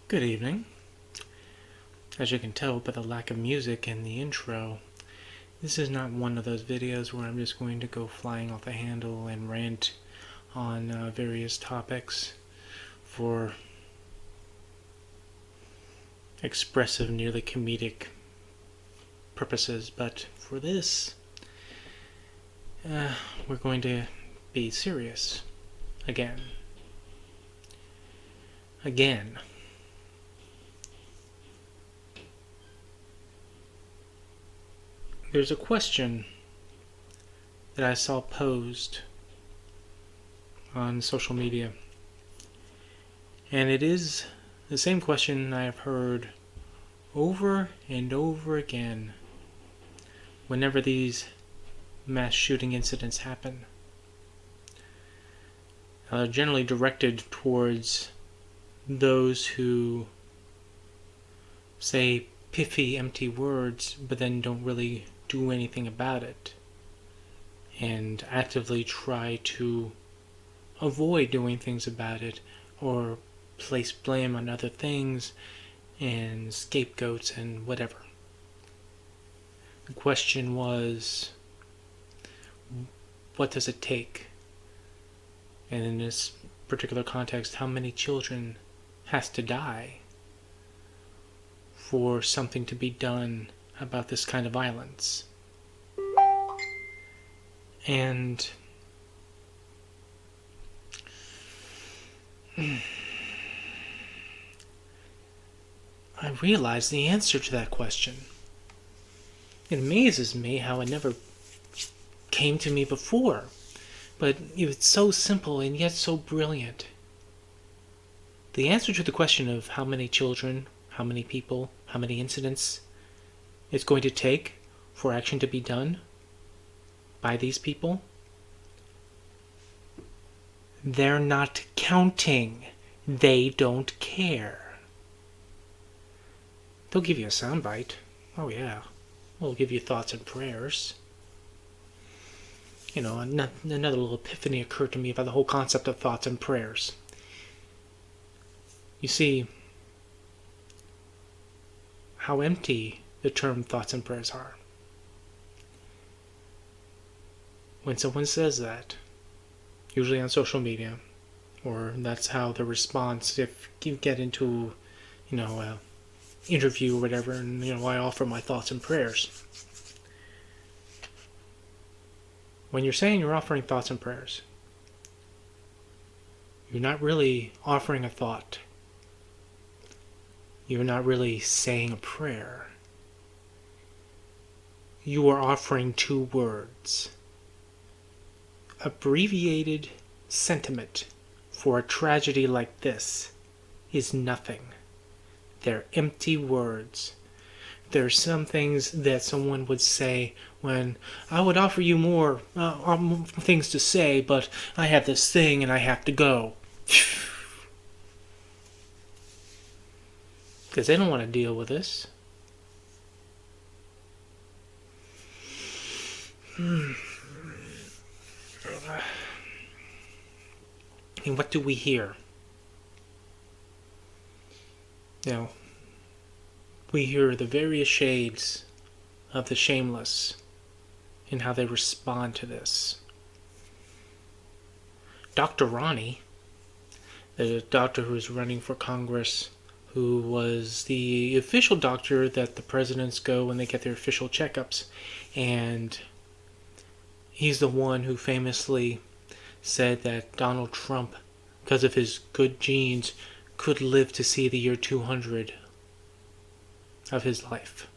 Good evening. As you can tell by the lack of music in the intro, this is not one of those videos where I'm just going to go flying off the handle and rant on various topics for expressive, nearly comedic purposes, but for this, we're going to be serious again. There's a question that I saw posed on social media, and it is the same question I have heard over and over again whenever these mass shooting incidents happen. Generally directed towards those who say pithy, empty words, but then don't really do anything about it, and actively try to avoid doing things about it, or place blame on other things, and scapegoats, and whatever. The question was, what does it take? And in this particular context, how many children has to die for something to be done about this kind of violence? And I realized the answer to that question. It amazes me how it never came to me before, but it's so simple and yet so brilliant. The answer to the question of how many children, how many people, how many incidents it's going to take for action to be done by these people, they're not counting. They don't care. They'll give you a soundbite. Oh yeah. They'll give you thoughts and prayers. You know, another little epiphany occurred to me about the whole concept of thoughts and prayers. You see how empty the term thoughts and prayers are. When someone says that, usually on social media, or that's how the response, if you get into, an interview or whatever, and, I offer my thoughts and prayers. When you're saying you're offering thoughts and prayers, you're not really offering a thought. You're not really saying a prayer. You are offering two words. Abbreviated sentiment for a tragedy like this is nothing. They're empty words. There are some things that someone would say when I would offer you more things to say, but I have this thing and I have to go. Because they don't want to deal with this. And what do we hear? We hear the various shades of the shameless in how they respond to this. Dr. Ronnie, the doctor who's running for Congress, who was the official doctor that the presidents go when they get their official checkups, and he's the one who famously said that Donald Trump, because of his good genes, could live to see the year 200 of his life.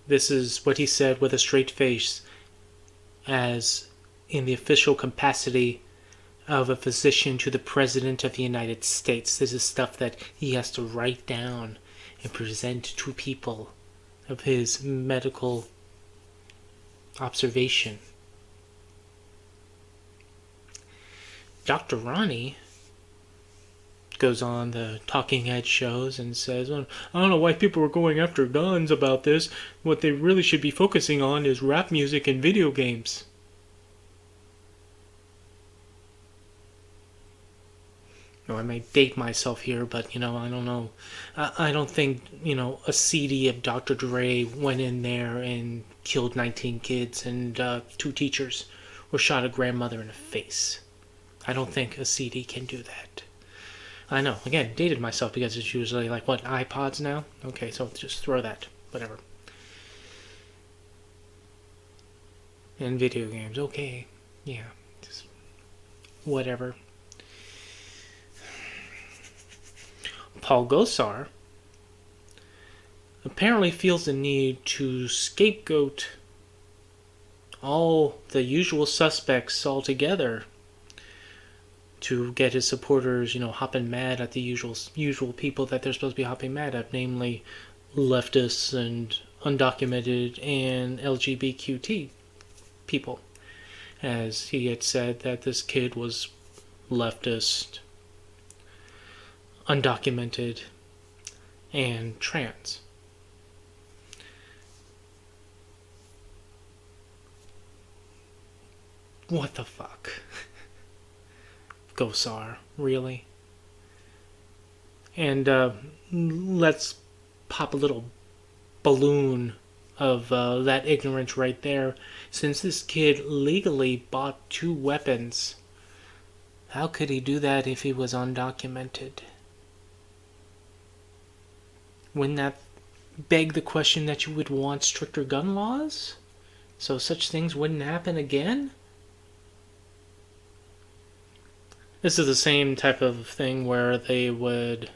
This is what he said with a straight face, as in the official capacity of a physician to the President of the United States. This is stuff that he has to write down and present to people of his medical observation. Dr. Ronnie goes on the talking head shows and says, I don't know why people are going after guns about this. What they really should be focusing on is rap music and video games. I may date myself here, but I don't know. I don't think a CD of Dr. Dre went in there and killed 19 kids and 2 teachers, or shot a grandmother in the face. I don't think a CD can do that. I know. Again, dated myself because it's usually like what, iPods now? Okay, so just throw that. Whatever. And video games. Okay. Yeah. Just whatever. Paul Gosar apparently feels the need to scapegoat all the usual suspects altogether to get his supporters, hopping mad at the usual people that they're supposed to be hopping mad at, namely leftists and undocumented and LGBTQ people. As he had said that this kid was leftist, undocumented, and trans. What the fuck? Gosar, really? And let's pop a little balloon of that ignorance right there. Since this kid legally bought 2 weapons, how could he do that if he was undocumented? Wouldn't that beg the question that you would want stricter gun laws? So such things wouldn't happen again? This is the same type of thing where they would,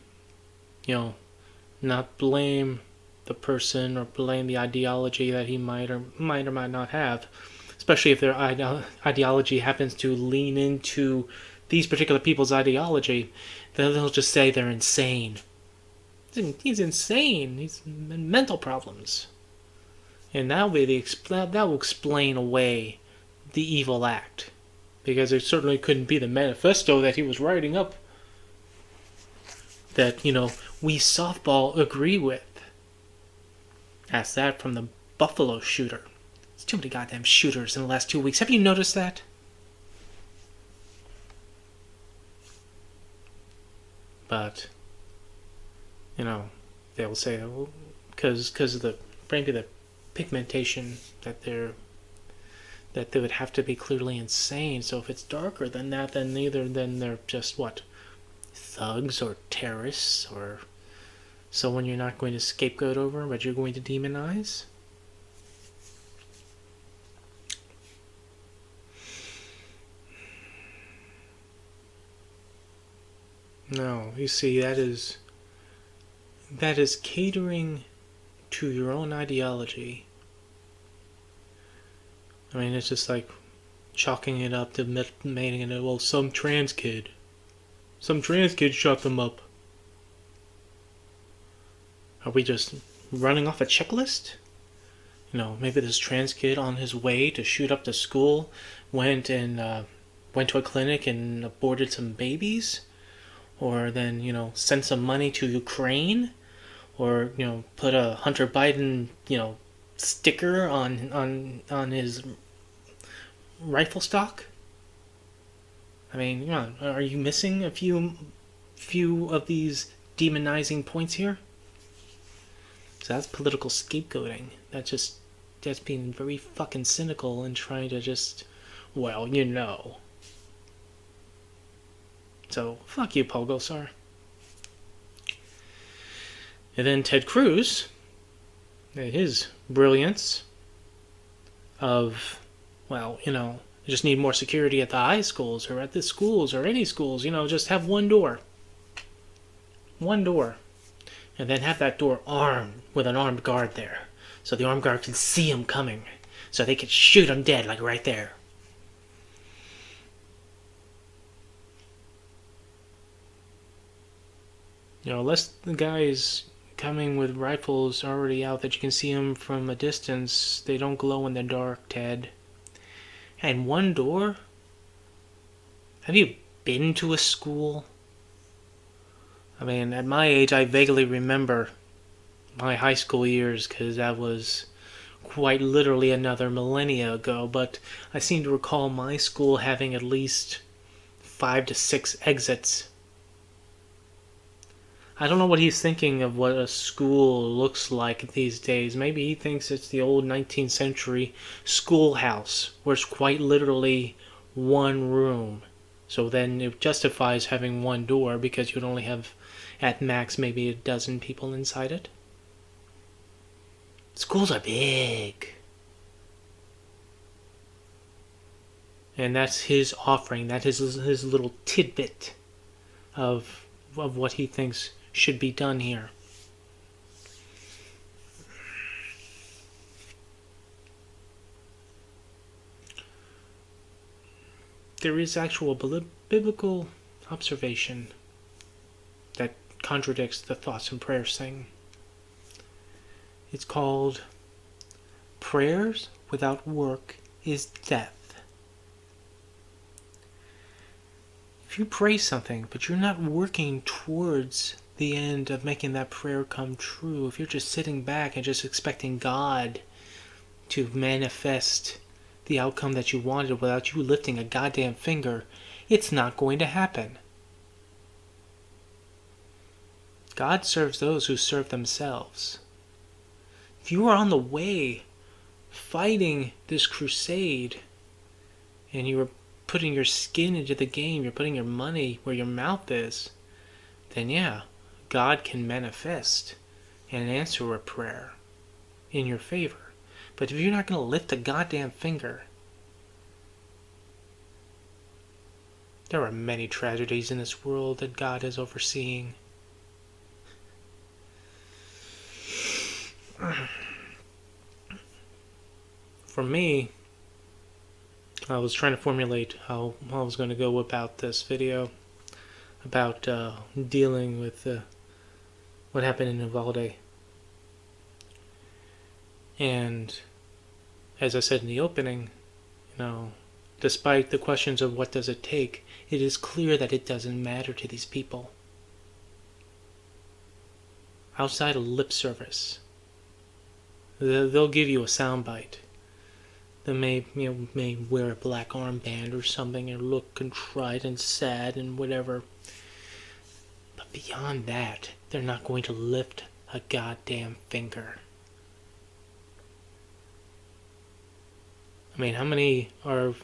not blame the person or blame the ideology that he might or might not have, especially if their ideology happens to lean into these particular people's ideology. Then they'll just say they're insane. He's insane. He's mental problems, and that will explain away the evil act. Because it certainly couldn't be the manifesto that he was writing up that, we softball agree with. Ask that from the Buffalo shooter. There's too many goddamn shooters in the last 2 weeks. Have you noticed that? But, they'll say, well, because of the pigmentation that they would have to be clearly insane. So if it's darker than that, then they're just what? Thugs or terrorists or someone you're not going to scapegoat over, but you're going to demonize? No, you see, that is catering to your own ideology. I mean, it's just like chalking it up to making it, well, some trans kid shot them up. Are we just running off a checklist? Maybe this trans kid on his way to shoot up the school went to a clinic and aborted some babies, or then sent some money to Ukraine, or put a Hunter Biden sticker on his rifle stock. I mean, are you missing a few of these demonizing points here? So that's political scapegoating. That's being very fucking cynical and trying to just, So, fuck you, Paul Gosar. And then Ted Cruz, his brilliance of, you just need more security at the high schools or at the schools or any schools, just have one door. One door. And then have that door armed with an armed guard there. So the armed guard can see him coming. So they can shoot him dead, like right there. Unless the guys coming with rifles already out that you can see them from a distance, they don't glow in the dark, Ted. And one door? Have you been to a school? I mean, at my age, I vaguely remember my high school years, because that was quite literally another millennia ago, but I seem to recall my school having at least 5 to 6 exits I don't know what he's thinking of what a school looks like these days. Maybe he thinks it's the old 19th century schoolhouse, where it's quite literally one room. So then it justifies having one door because you'd only have, at max, maybe a dozen people inside it. Schools are big. And that's his offering. That is his little tidbit of what he thinks should be done here. There is actual biblical observation that contradicts the thoughts and prayers thing. It's called prayers without work is death. If you pray something, but you're not working towards the end of making that prayer come true, if you're just sitting back and just expecting God to manifest the outcome that you wanted without you lifting a goddamn finger, it's not going to happen. God serves those who serve themselves. If you are on the way fighting this crusade and you are putting your skin into the game, you're putting your money where your mouth is, then yeah, God can manifest and answer a prayer in your favor. But if you're not going to lift a goddamn finger, there are many tragedies in this world that God is overseeing. For me, I was trying to formulate how I was going to go about this video about dealing with what happened in Uvalde. And as I said in the opening, despite the questions of what does it take, it is clear that it doesn't matter to these people. Outside of lip service, they'll give you a soundbite. They may wear a black armband or something and look contrite and sad and whatever. But beyond that, they're not going to lift a goddamn finger. I mean, how many are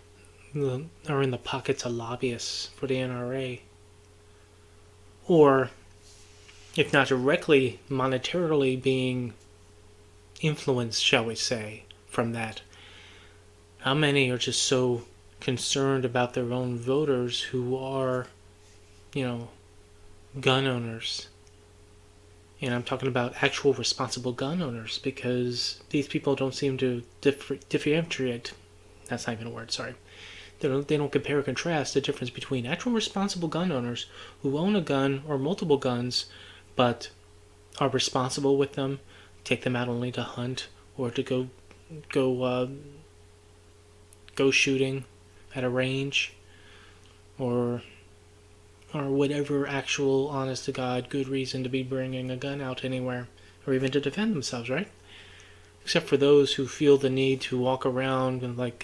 in the pockets of lobbyists for the NRA? Or, if not directly, monetarily being influenced, shall we say, from that? How many are just so concerned about their own voters who are, gun owners? And I'm talking about actual responsible gun owners, because these people don't seem to differentiate. That's not even a word, sorry. They don't compare or contrast the difference between actual responsible gun owners who own a gun or multiple guns, but are responsible with them, take them out only to hunt or to go shooting at a range, or whatever actual, honest to God, good reason to be bringing a gun out anywhere, or even to defend themselves, right? Except for those who feel the need to walk around like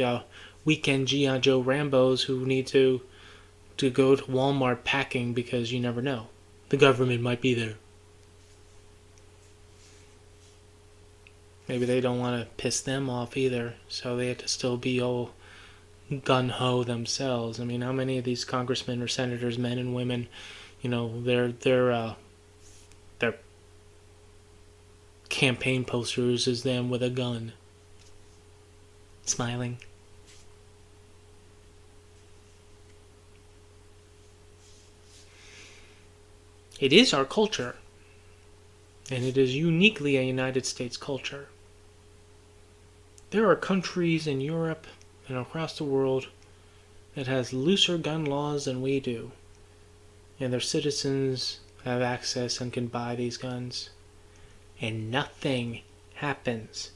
weekend G.I. Joe Rambos who need to go to Walmart packing because you never know. The government might be there. Maybe they don't want to piss them off either, so they have to still be all gun-ho themselves. I mean, how many of these congressmen or senators, men and women, their campaign posters is them with a gun, smiling. It is our culture, and it is uniquely a United States culture. There are countries in Europe and across the world that has looser gun laws than we do, and their citizens have access and can buy these guns, and nothing happens.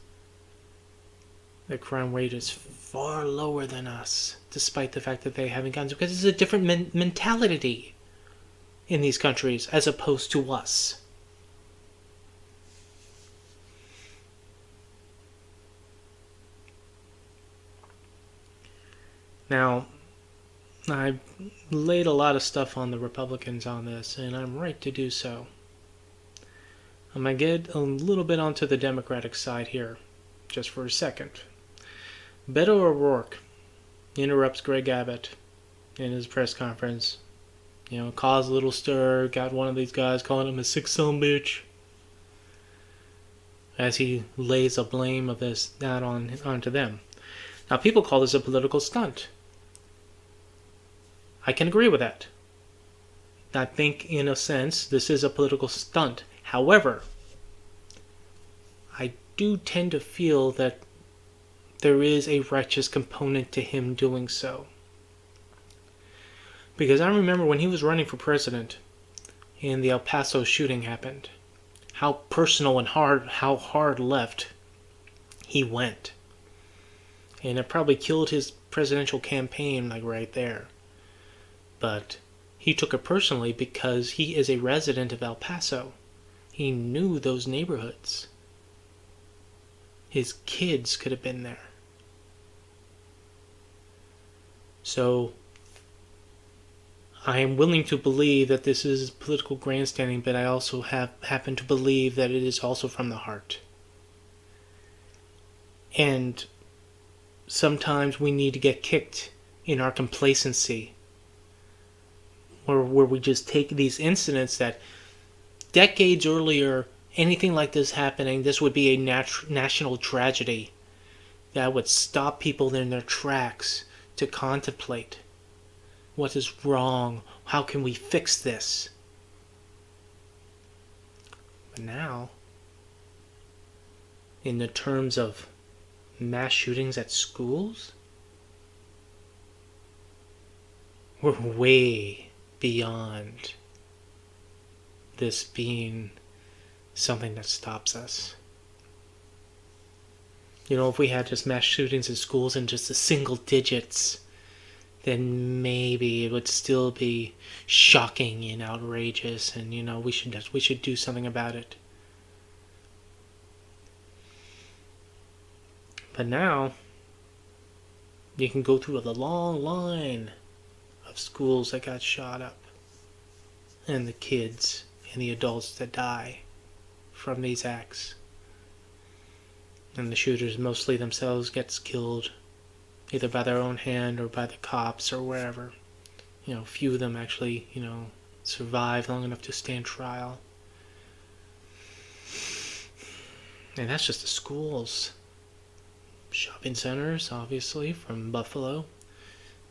The crime rate is far lower than us, despite the fact that they have guns, because it's a different mentality in these countries as opposed to us. Now, I've laid a lot of stuff on the Republicans on this, and I'm right to do so. I'm going to get a little bit onto the Democratic side here, just for a second. Beto O'Rourke interrupts Greg Abbott in his press conference. Caused a little stir, got one of these guys calling him a sick son bitch, as he lays the blame of that onto them. Now, people call this a political stunt. I can agree with that. I think, in a sense, this is a political stunt. However, I do tend to feel that there is a righteous component to him doing so. Because I remember when he was running for president and the El Paso shooting happened, how personal and how hard left he went. And it probably killed his presidential campaign right there. But he took it personally because he is a resident of El Paso. He knew those neighborhoods. His kids could have been there. So I am willing to believe that this is political grandstanding, but I also happen to believe that it is also from the heart. And sometimes we need to get kicked in our complacency, where we just take these incidents that decades earlier, anything like this happening, this would be a national tragedy that would stop people in their tracks to contemplate. What is wrong? How can we fix this? But now, in the terms of mass shootings at schools, we're way beyond this being something that stops us. If we had just mass shootings at schools in just the single digits, then maybe it would still be shocking and outrageous, and we should do something about it. But now you can go through the long line of schools that got shot up, and the kids and the adults that die from these acts, and the shooters mostly themselves gets killed either by their own hand or by the cops or wherever. Few of them actually, survive long enough to stand trial. And that's just the schools. Shopping centers, obviously, from Buffalo.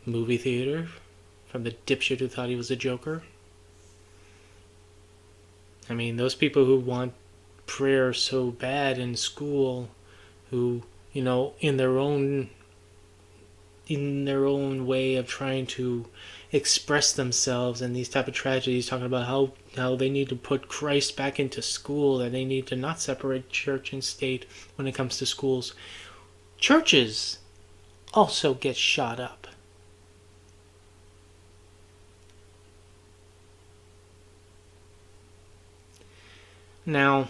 Movie theater, from the dipshit who thought he was a Joker. I mean, those people who want prayer so bad in school, who, in their own way of trying to express themselves in these type of tragedies, talking about how they need to put Christ back into school, that they need to not separate church and state when it comes to schools. Churches also get shot up. Now,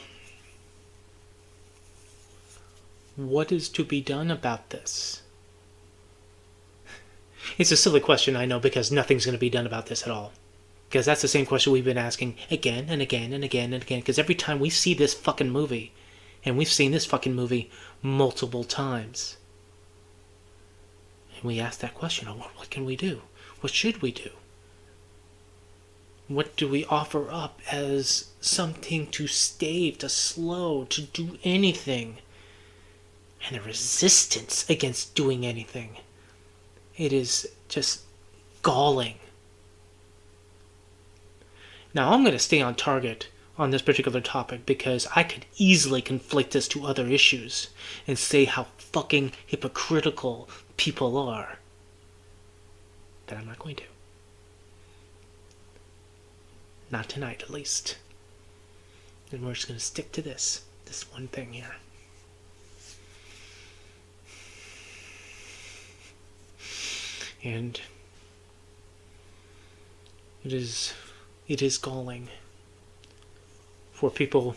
what is to be done about this? It's a silly question, I know, because nothing's going to be done about this at all. Because that's the same question we've been asking again and again and again and again. Because every time we see this fucking movie, and we've seen this fucking movie multiple times, and we ask that question, what can we do? What should we do? What do we offer up as something to stave, to slow, to do anything? And a resistance against doing anything. It is just galling. Now, I'm going to stay on target on this particular topic because I could easily conflate this to other issues and say how fucking hypocritical people are. But I'm not going to. Not tonight, at least. And we're just going to stick to this one thing here. And it is galling for people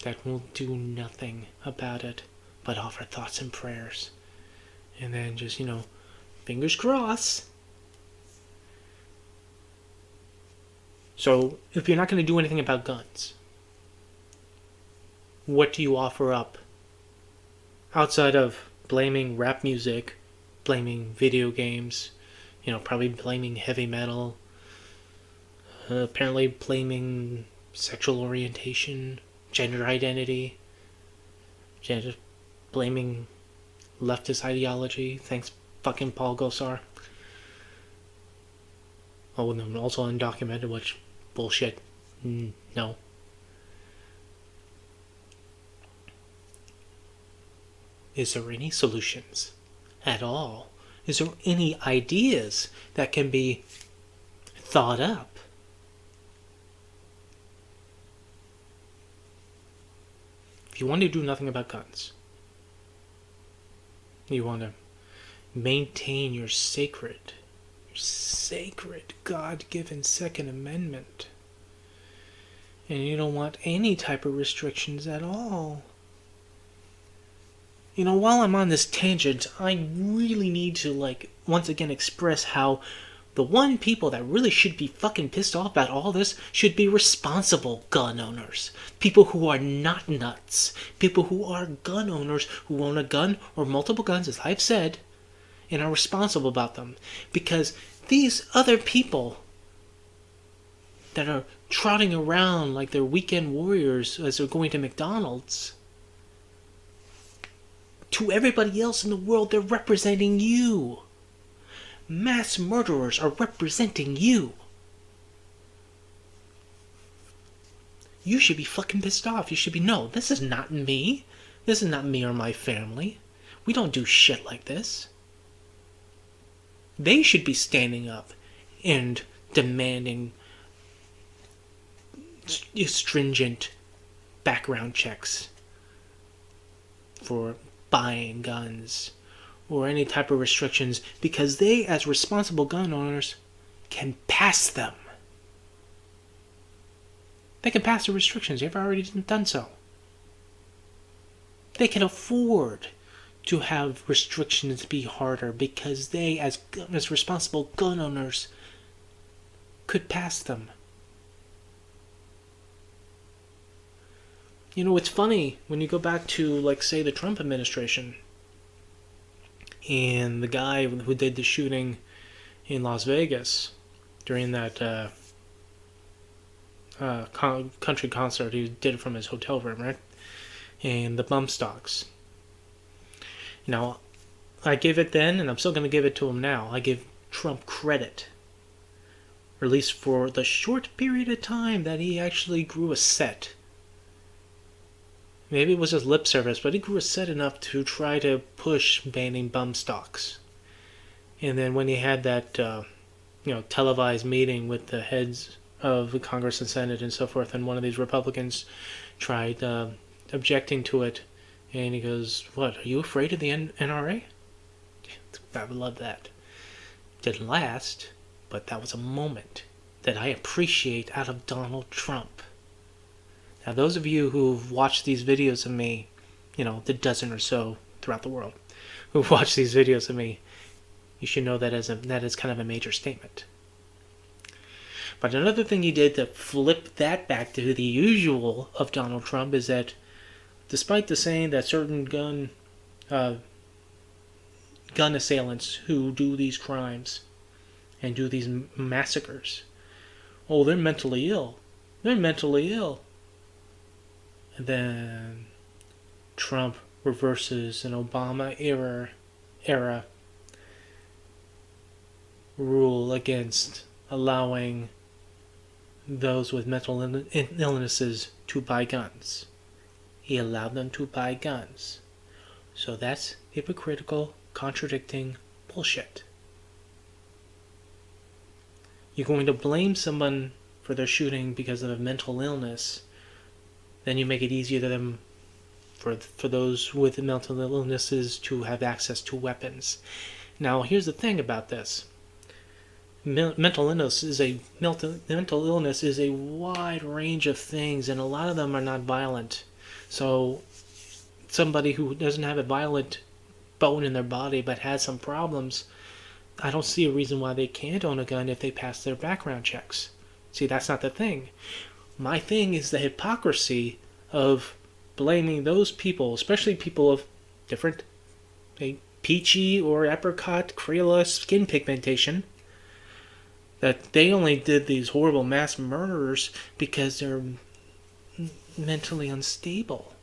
that will do nothing about it but offer thoughts and prayers. And then just, fingers crossed. So, if you're not going to do anything about guns, what do you offer up? Outside of blaming rap music, blaming video games, probably blaming heavy metal, apparently blaming sexual orientation, gender identity, blaming leftist ideology. Thanks, fucking Paul Gosar. Oh, and then also undocumented, which bullshit. No. Is there any solutions at all? Is there any ideas that can be thought up? If you want to do nothing about guns, you want to maintain your sacred God-given Second Amendment, and you don't want any type of restrictions at all. While I'm on this tangent, I really need to, once again express how the one people that really should be fucking pissed off about all this should be responsible gun owners. People who are not nuts. People who are gun owners who own a gun or multiple guns, as I've said, and are responsible about them. Because these other people that are trotting around like they're weekend warriors as they're going to McDonald's, to everybody else in the world, they're representing you. Mass murderers are representing you. You should be fucking pissed off. You should be, no, this is not me. This is not me or my family. We don't do shit like this. They should be standing up and demanding stringent background checks for buying guns or any type of restrictions, because they, as responsible gun owners, can pass them. They can pass the restrictions. They've already done so. They can afford to have restrictions be harder because they, as responsible gun owners, could pass them. It's funny when you go back to, say, the Trump administration and the guy who did the shooting in Las Vegas during that country concert. He did it from his hotel room, right? And the bump stocks. I gave it then, and I'm still going to give it to him now. I give Trump credit, or at least for the short period of time that he actually grew a set. Maybe it was just lip service, but he grew a set enough to try to push banning bump stocks. And then when he had that, televised meeting with the heads of the Congress and Senate and so forth, and one of these Republicans tried objecting to it, and he goes, "What, are you afraid of the NRA?" I would love that. Didn't last, but that was a moment that I appreciate out of Donald Trump. Now, those of you who've watched these videos of me, the dozen or so throughout the world, who've watched these videos of me, you should know that is kind of a major statement. But another thing he did to flip that back to the usual of Donald Trump is that, despite the saying that certain gun assailants who do these crimes and do these massacres, they're mentally ill. They're mentally ill. And then Trump reverses an Obama era rule against allowing those with mental illnesses to buy guns. He allowed them to buy guns. So that's hypocritical, contradicting bullshit. You're going to blame someone for their shooting because of a mental illness, then you make it easier to them for those with mental illnesses to have access to weapons. Now, here's the thing about this. Mental illness is a wide range of things, and a lot of them are not violent. So somebody who doesn't have a violent bone in their body but has some problems, I don't see a reason why they can't own a gun if they pass their background checks. See, that's not the thing. My thing is the hypocrisy of blaming those people, especially people of different, peachy or apricot Crayola skin pigmentation, that they only did these horrible mass murders because they're mentally unstable.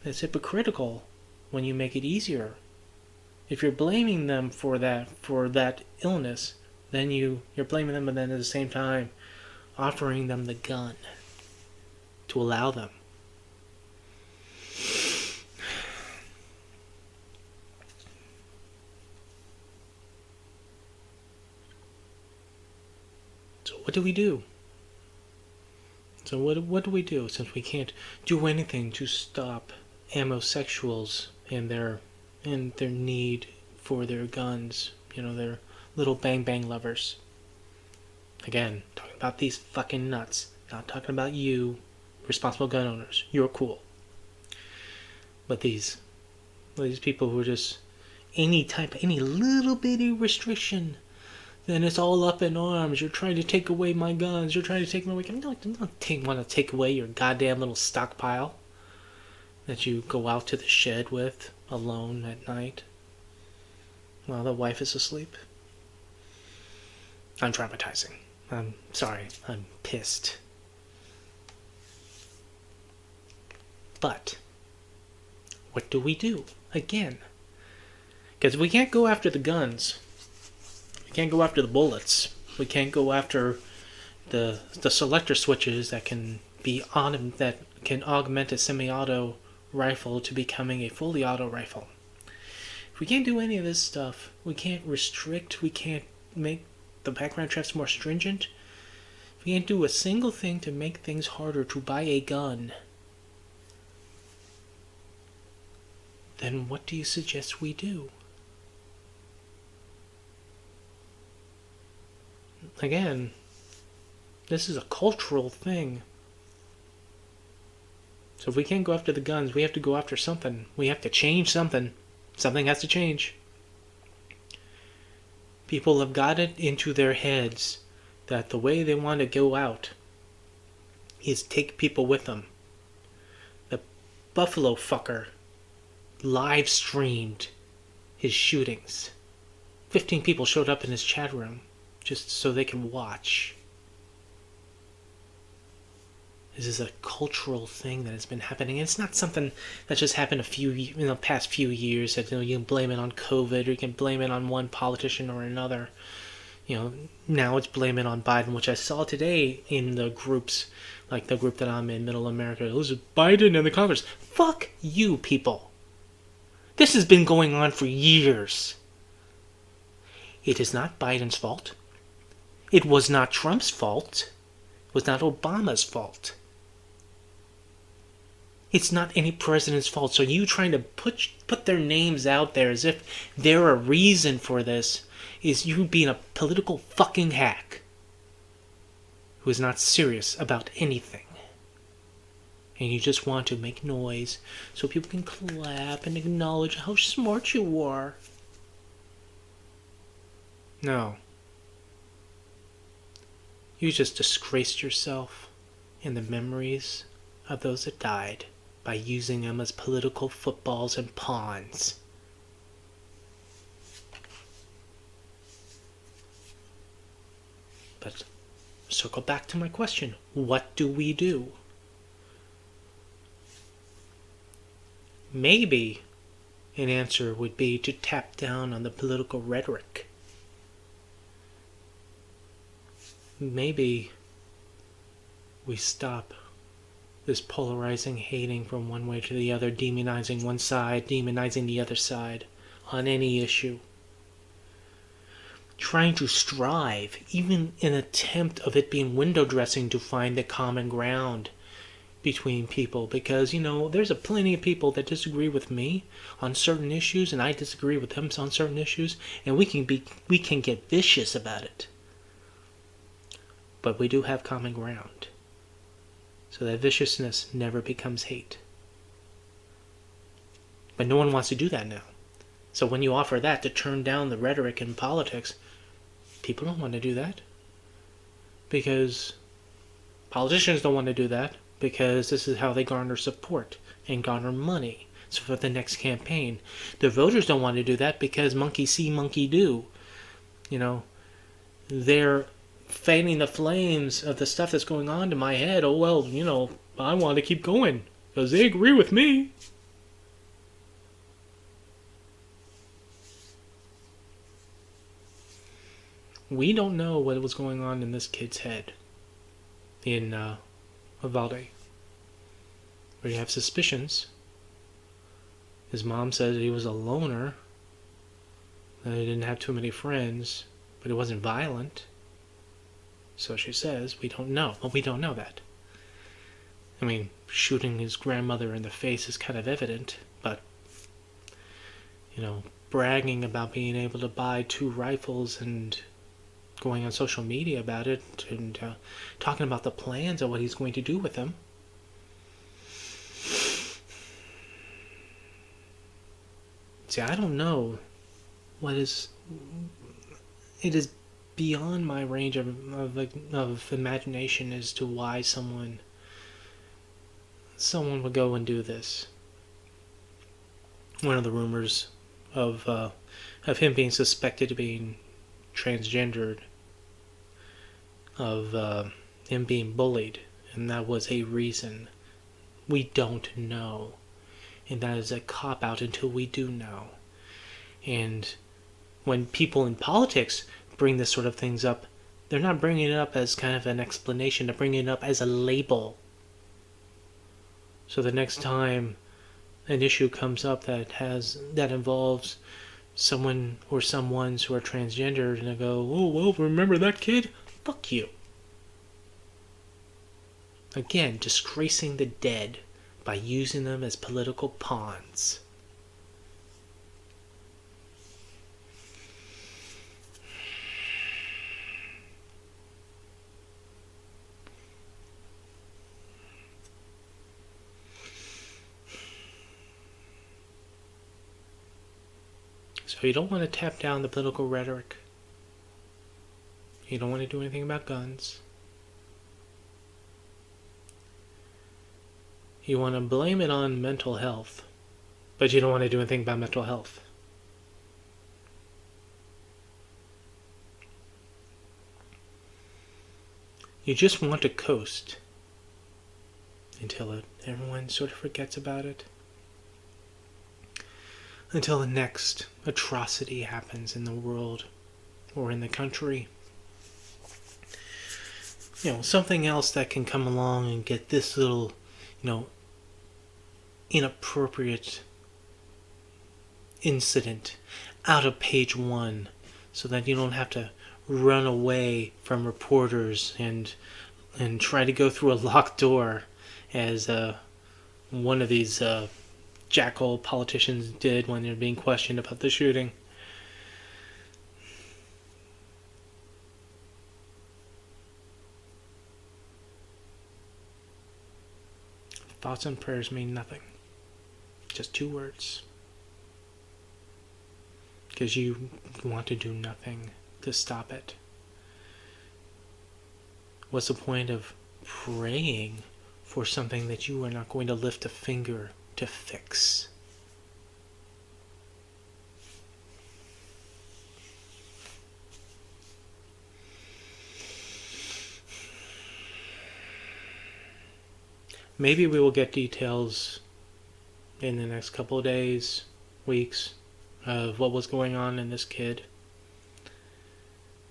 It's hypocritical when you make it easier. If you're blaming them for that illness, then you're blaming them, but then at the same time offering them the gun to allow them. So what do we do? So what do we do, since we can't do anything to stop homosexuals and their need for their guns, their little bang bang lovers? Again, talking about these fucking nuts, not talking about you, responsible gun owners. You're cool. But these people who are just any little bitty restriction, then it's all up in arms. You're trying to take away my guns. You're trying to take them away. I don't want to take away your goddamn little stockpile that you go out to the shed with alone at night while the wife is asleep. I'm traumatizing. I'm sorry. I'm pissed. But what do we do? Again, because we can't go after the guns. We can't go after the bullets. We can't go after the selector switches that can augment a semi-auto rifle to becoming a fully auto rifle. If we can't do any of this stuff, we can't restrict, we can't make the background checks more stringent. If we can't do a single thing to make things harder to buy a gun, then what do you suggest we do? Again, this is a cultural thing. So if we can't go after the guns, we have to go after something. We have to change something. Something has to change. People have got it into their heads that the way they want to go out is take people with them. The Buffalo fucker live streamed his shootings. 15 people showed up in his chat room just so they could watch. This is a cultural thing that has been happening. It's not something that just happened in the past few years that you can blame it on COVID or you can blame it on one politician or another. Now it's blaming on Biden, which I saw today in the groups, like the group that I'm in, Middle America. It was Biden and the Congress. Fuck you, people. This has been going on for years. It is not Biden's fault. It was not Trump's fault. It was not Obama's fault. It's not any president's fault. So you trying to put their names out there as if they're a reason for this is you being a political fucking hack who is not serious about anything. And you just want to make noise so people can clap and acknowledge how smart you are. No. You just disgraced yourself and the memories of those that died by using them as political footballs and pawns. But circle back to my question. What do we do? Maybe an answer would be to tap down on the political rhetoric. Maybe we stop this polarizing hating from one way to the other, demonizing one side, demonizing the other side on any issue. Trying to strive, even in an attempt of it being window dressing, to find the common ground between people. Because, there's a plenty of people that disagree with me on certain issues, and I disagree with them on certain issues, and we can get vicious about it. But we do have common ground. So that viciousness never becomes hate. But no one wants to do that now. So when you offer that to turn down the rhetoric in politics, people don't want to do that. Because politicians don't want to do that. because this is how they garner support and garner money. So for the next campaign, the voters don't want to do that because monkey see, monkey do. You know, they're fanning the flames of the stuff that's going on in my head. Oh, well, I want to keep going because they agree with me. We don't know what was going on in this kid's head in Uvalde. We have suspicions. His mom said he was a loner, that he didn't have too many friends, but he wasn't violent. So she says. We don't know. Well, we don't know that. I mean, shooting his grandmother in the face is kind of evident, but, bragging about being able to buy 2 rifles and going on social media about it and talking about the plans of what he's going to do with them. See, I don't know what is... It is beyond my range of imagination as to why someone would go and do this. One of the rumors of him being suspected of being transgendered, of him being bullied, and that was a reason. We don't know, and that is a cop-out until we do know. And when people in politics bring this sort of things up, they're not bringing it up as kind of an explanation, they're bringing it up as a label. So the next time an issue comes up that involves someone or someones who are transgendered, and they go, oh, well, remember that kid? Fuck you. Again, disgracing the dead by using them as political pawns. So you don't want to tap down the political rhetoric. You don't want to do anything about guns. You want to blame it on mental health, but you don't want to do anything about mental health. You just want to coast until everyone sort of forgets about it. Until the next atrocity happens in the world or in the country. Something else that can come along and get this little, inappropriate incident out of page 1 so that you don't have to run away from reporters and try to go through a locked door as one of these jackhole politicians did when they're being questioned about the shooting. Thoughts and prayers mean nothing. Just 2 words. Because you want to do nothing to stop it. What's the point of praying for something that you are not going to lift a finger to fix? Maybe we will get details in the next couple of days, weeks, of what was going on in this kid.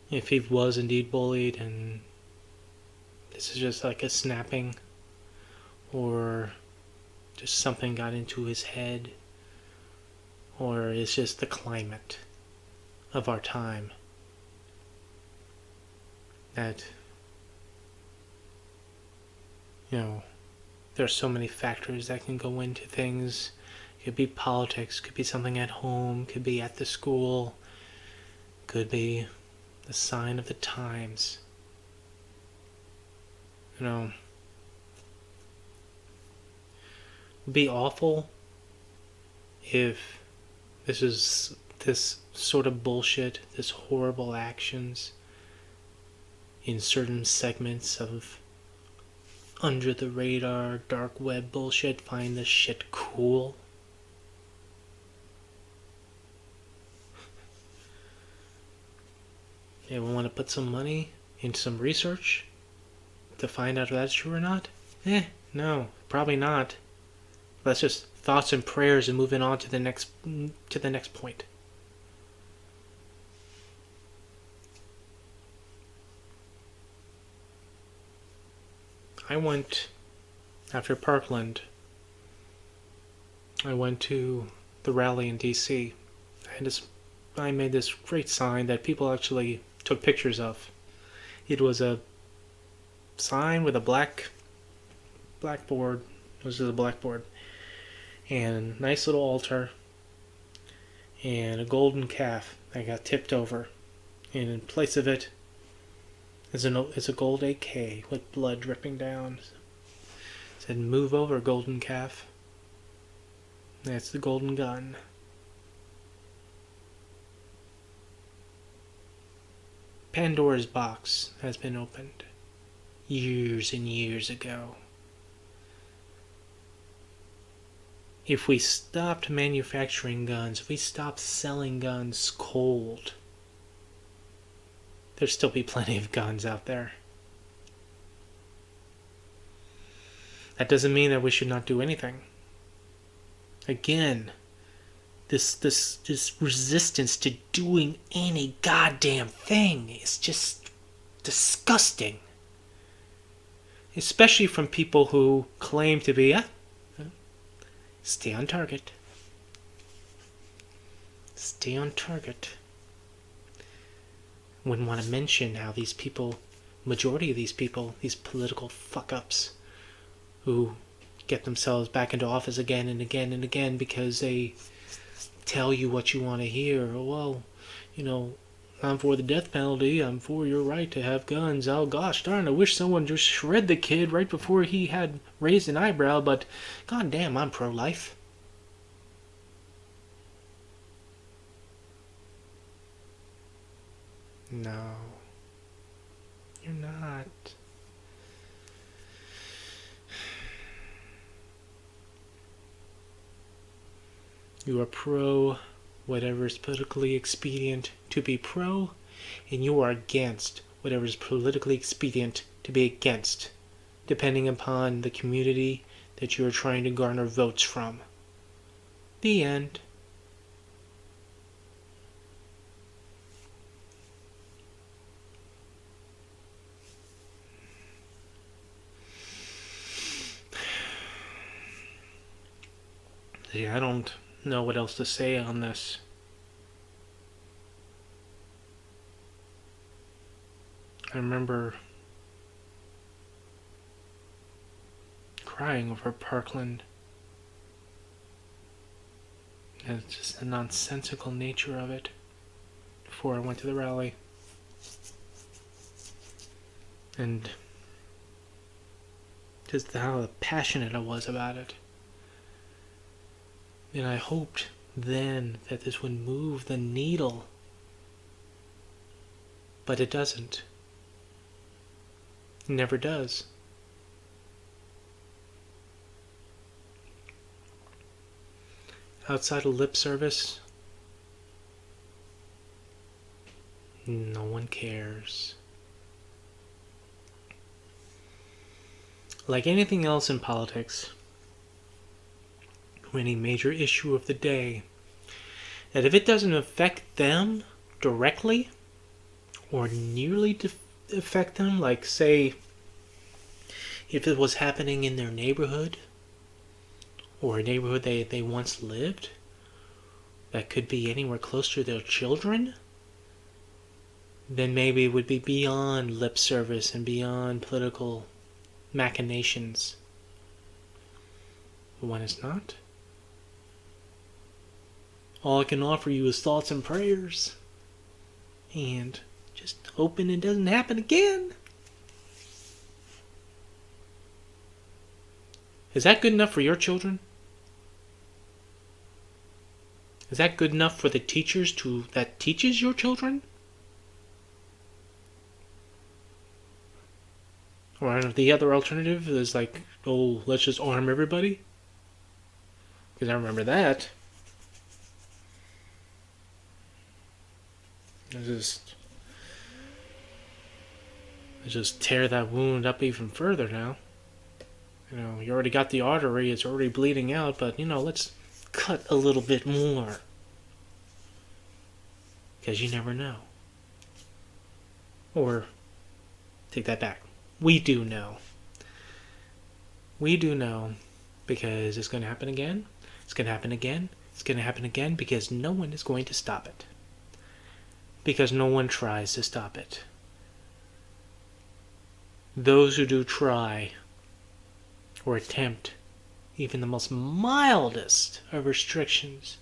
If he was indeed bullied and this is just like a snapping, or just something got into his head, or it's just the climate of our time that, there's so many factors that can go into things. It could be politics, could be something at home, could be at the school, could be the sign of the times. It would be awful if this sort of bullshit, this horrible actions in certain segments of under the radar, dark web bullshit find this shit cool. Yeah, we want to put some money into some research to find out if that's true or not? No, probably not. That's just thoughts and prayers and moving on to the next point. I went after Parkland. I went to the rally in DC. I made this great sign that people actually took pictures of. It was a sign with a blackboard. It was just a blackboard. And a nice little altar. And a golden calf that got tipped over. And in place of it is a gold AK with blood dripping down. It said, "Move over, golden calf." That's the golden gun. Pandora's box has been opened years and years ago. If we stopped manufacturing guns, if we stopped selling guns cold, there'd still be plenty of guns out there. That doesn't mean that we should not do anything. Again, this resistance to doing any goddamn thing is just disgusting. Especially from people who claim to be, stay on target. Stay on target. Wouldn't want to mention how these people, majority of these people, these political fuck-ups, who get themselves back into office again and again and again because they tell you what you want to hear. Well, I'm for the death penalty. I'm for your right to have guns. Oh gosh darn, I wish someone just shred the kid right before he had raised an eyebrow, but goddamn, I'm pro-life. No, you're not. You are pro whatever is politically expedient to be pro, and you are against whatever is politically expedient to be against, depending upon the community that you are trying to garner votes from. The end. See, I don't know what else to say on this. I remember crying over Parkland. And it's just the nonsensical nature of it before I went to the rally. And just how passionate I was about it. And I hoped then that this would move the needle. But it doesn't. It never does. Outside of lip service, no one cares. Like anything else in politics, any major issue of the day, that if it doesn't affect them directly or nearly affect them, like say if it was happening in their neighborhood or a neighborhood they once lived that could be anywhere close to their children, then maybe it would be beyond lip service and beyond political machinations. But when it's not, all I can offer you is thoughts and prayers. And just hoping it doesn't happen again. Is that good enough for your children? Is that good enough for the teachers that teaches your children? Or the other alternative is like, oh, let's just arm everybody. Because I remember that. I just tear that wound up even further now. You already got the artery, it's already bleeding out, but, let's cut a little bit more. Because you never know. Or, take that back. We do know. We do know, because it's going to happen again. It's going to happen again. It's going to happen again, because no one is going to stop it. Because no one tries to stop it. Those who do try or attempt even the most mildest of restrictions,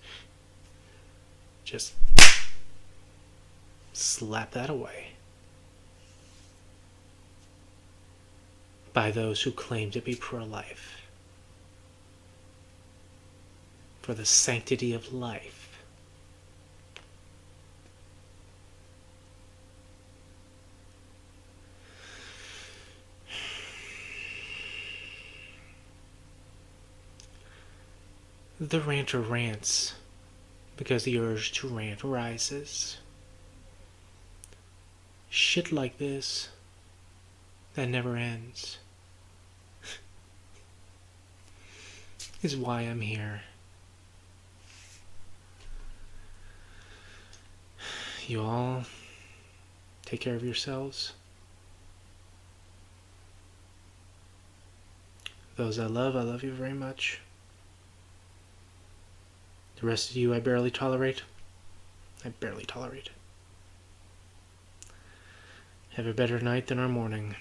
just slap that away by those who claim to be pro-life, for the sanctity of life. The ranter rants because the urge to rant rises. Shit like this that never ends is why I'm here. You all take care of yourselves. Those I love you very much. The rest of you I barely tolerate. Have a better night than our morning.